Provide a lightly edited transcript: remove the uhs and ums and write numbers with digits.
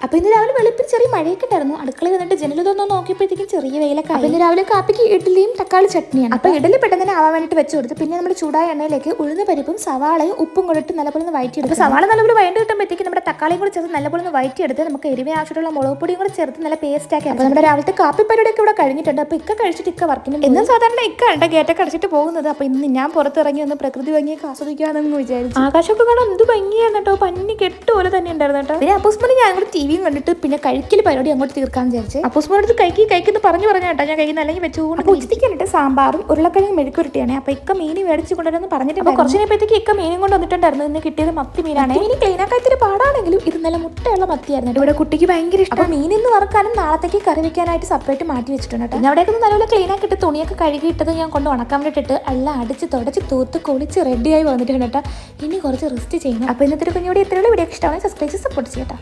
അപ്പോൾ ഇന്ന് രാവിലെ വെളുപ്പിൽ ചെറിയ മഴയൊക്കെ ഉണ്ടായിരുന്നു. അടുക്കളയിൽ വന്നിട്ട് ജനലൊന്നും നോക്കിയപ്പോഴത്തേക്കും ചെറിയ വെയിലൊക്കെ. ഇന്ന് രാവിലെ കാപ്പിക്ക് ഇഡ്ഡലിയും തക്കാളി ചട്നിയാണ്. അപ്പോൾ ഇഡ്ഡലി പെട്ടെന്ന് തന്നെ ആവാൻ വേണ്ടിയിട്ട് വെച്ച് കൊടുത്ത് പിന്നെ നമ്മൾ ചൂടായ എണ്ണയിലേക്ക് ഉഴുന്ന പരിപ്പും സവാളയും ഉപ്പും കൊണ്ടിട്ട് നല്ലപോലെ ഒന്ന് വഴറ്റിയെടുക്കും. സവാള നല്ലപോലെ വഴണ്ട് കിട്ടുമ്പോഴത്തേക്ക് നമ്മുടെ തക്കാളിയും കൂടി ചേർത്ത് നല്ലപോലെ ഒന്ന് വഴറ്റിയെടുത്ത് നമുക്ക് എരിവിന് ആവശ്യമുള്ള മുളക് പൊടിയും കൂടി ചേർത്ത് നല്ല പേസ്റ്റ് ആക്കി. അപ്പോൾ നമ്മുടെ രാവിലത്തെ കാപ്പി പരിപാടിയൊക്കെ ഇവിടെ കഴിഞ്ഞിട്ടുണ്ട്. അപ്പോൾ ഇക്ക കഴിച്ചിട്ട് ഇക്ക വർക്കിന് എന്നും സാധാരണ ഇക്ക ഉണ്ട് ഗേറ്റൊക്കെ അടച്ചിട്ട് പോകുന്നത്. അപ്പോൾ ഇന്ന് ഞാൻ പുറത്തിറങ്ങി ഒന്ന് പ്രകൃതി ഭംഗിയൊക്കെ ആസ്വദിക്കാമെന്ന് വിചാരിച്ചു. ആകാശമൊക്കെ കാണാൻ എന്ത് ഭംഗിയാണ് കേട്ടോ. പന്നി കെട്ട് പോലെ തന്നെ ഉണ്ടായിരുന്നു കേട്ടോ. പിന്നെ അപ്പൂസ്മണി ഞാൻ കൂടി ടി വിയും കണ്ടിട്ട് പിന്നെ കഴിക്കൽ പരിപാടി അങ്ങോട്ട് തീർക്കാന്ന് വിചാരിച്ചു. അപ്പൂസ്മോനടുത്ത് കഴിക്കുന്നു പറഞ്ഞു കേട്ടോ. ഞാൻ കഴിക്കുന്ന അല്ലെങ്കിൽ വെച്ചുകൊണ്ട് ഉച്ചത്തിക്കാനിട്ട് സാമ്പാറും ഉരുളക്കിഴങ്ങ് മെഴുക്കുരുട്ടിയാണ്. അപ്പോൾ ഇക്ക മീൻ മേടിച്ച് കൊണ്ടുവരുമെന്ന് പറഞ്ഞിട്ട് അപ്പോൾ കുറച്ച് നേരത്തേക്ക് ഇക്ക മീനും കൊണ്ട് വന്നിട്ടുണ്ടായിരുന്നു. ഇന്ന് കിട്ടിയത് മത്തി മീനാണ്. മീൻ ക്ലീൻ ആക്കാത്തിരി പാടാണെങ്കിലും ഇത് നല്ല മുട്ടയുള്ള മത്തിയായിരുന്നു. ഇവിടെ കുട്ടിക്ക് ഭയങ്കര ഇഷ്ടം. മീൻ ഇന്ന് വറുക്കാനും നാളത്തേക്ക് കറി വെക്കാനായിട്ട് സെപ്പറേറ്റ് മാറ്റി വെച്ചിട്ടുണ്ട് കേട്ടോ. അവിടേക്ക് നല്ലപോലെ ക്ലീൻ ആക്കിയിട്ട് തുണിയൊക്കെ കഴുകിയിട്ടത് ഞാൻ കൊണ്ട് ഉണക്കാൻ വേണ്ടിയിട്ട് എല്ലാം അടിച്ച് തുടച്ച് തൂത്ത് കുളിച്ച് റെഡിയായി വന്നിട്ടുണ്ട് കേട്ടോ. ഇനി കുറച്ച് റെസ്റ്റ് ചെയ്യണം. അപ്പോൾ ഇന്നത്തെ കുഞ്ഞോടെ ഇത്രയുള്ള വീഡിയോ ഇഷ്ടമാണ്. സബ്സ്ക്രൈബ് സപ്പോർട്ട് ചെയ്യട്ടോ.